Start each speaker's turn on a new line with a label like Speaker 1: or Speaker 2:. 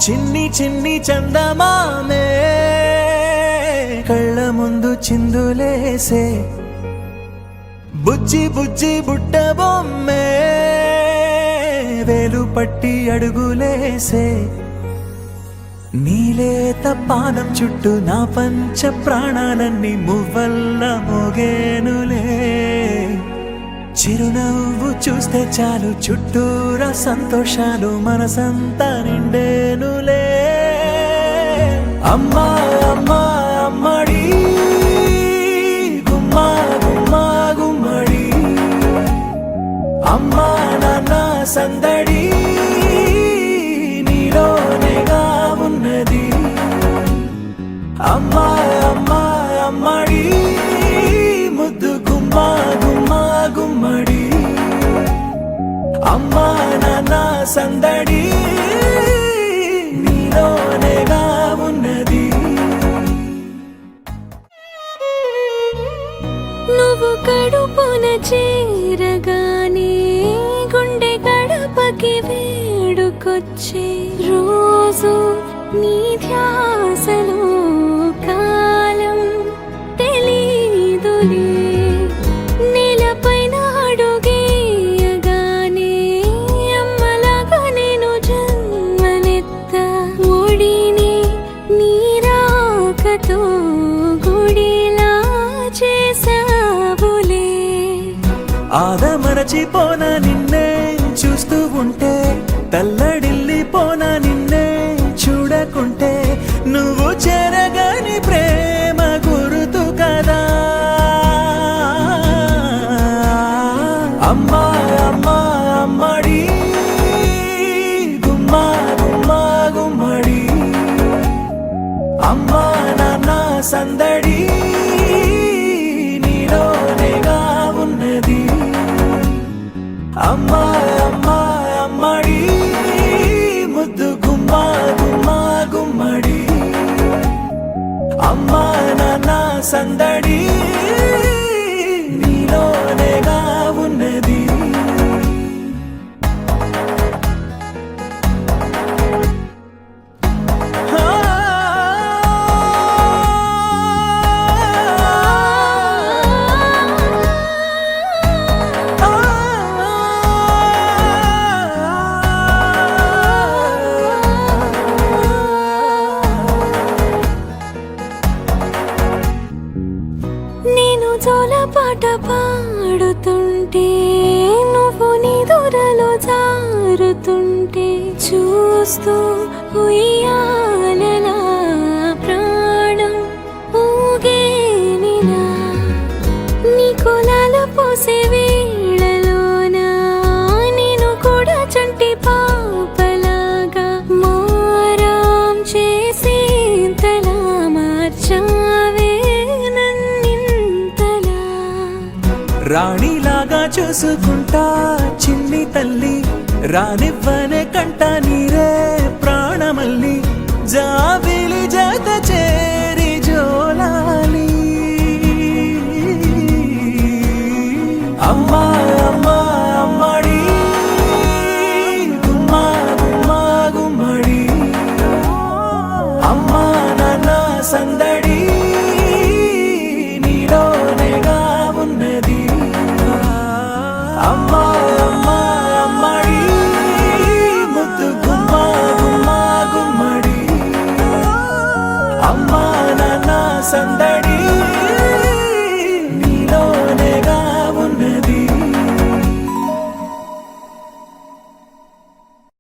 Speaker 1: చిన్ని చిన్ని చందమామే కళ్ళ ముందు చిందులేసే బుజ్జి బుజ్జి బుట్ట బొమ్మే వేలు పట్టి అడుగులేసే నీలేత పానం చుట్టూ నా పంచ ప్రాణాలన్నీ మువ్వల్ల మోగేనులే చిరునవ్వు చూస్తే చాలు చుట్టూరా సంతోషాలు మనసంతా నిండేనులే అమ్మా అమ్మా అమ్మడి గుమ్మా గుమ్మా గుమ్మడి అమ్మా నాన్న సందడి నీలోనేగా ఉన్నది అమ్మా అమ్మా అమ్మడి ముద్దు గుమ్మా గుమ్మా గుమ్మడి అమ్మా నాన్న సందడి నీలోనేగా ఉన్నది
Speaker 2: నువ్వు కడుపున చేరగానే గుండె గడపకి వేడుకొచ్చే రోజు నీ ధ్యాసలో కాలం తెలీదులే నేలపైన అడుగేయగానే అమ్మలాగా నేను జన్మనెత్త ఒడిని నీరాకతో గుడిలా చేసావులే
Speaker 1: ఆదమరచిపోన నిన్నే చూస్తూ ఉంటే తల్లడిల్లిపోన నిన్నే చూడకుంటే నువ్వు చెరగని ప్రేమ గురుతు కదా అమ్మా అమ్మా అమ్మడి గుమ్మా గుమ్మా గుమ్మడి అమ్మా నాన్న సందడి నీలోనేగా ఉన్నది అమ్మా అమ్మా అమ్మడి ముద్దు గుమ్మా గుమ్మా గుమ్మడి అమ్మా నాన్న సందడి నీలోనేగా ఉన్నది
Speaker 2: నేను జోలపాట పాడుతుంటే నువ్వు నిదురలో జారుతుంటే చూస్తూ ఉయ్యాలలా ప్రాణం ఊగేనిలా నీ కులాల పోసే వేళలోన నేను కూడా చంటి పాపలాగా మారాం చేసేంతలా మార్చావే నన్నింతలా
Speaker 1: రాణిలాగా చూసుకుంటా చిన్ని తల్లి రానివ్వనే కంట నీరే ప్రాణమల్లి జాబిలి జత చేరి జోలాలి అమ్మా అమ్మా అమ్మడి గుమ్మా గుమ్మా గుమ్మడి అమ్మా నాన్న సందడి నీలోనేగా ఉన్నది అమ్మా అమ్మా అమ్మడి ముద్దు గుమ్మా గుమ్మా గుమ్మడి అమ్మా నాన్న సందడి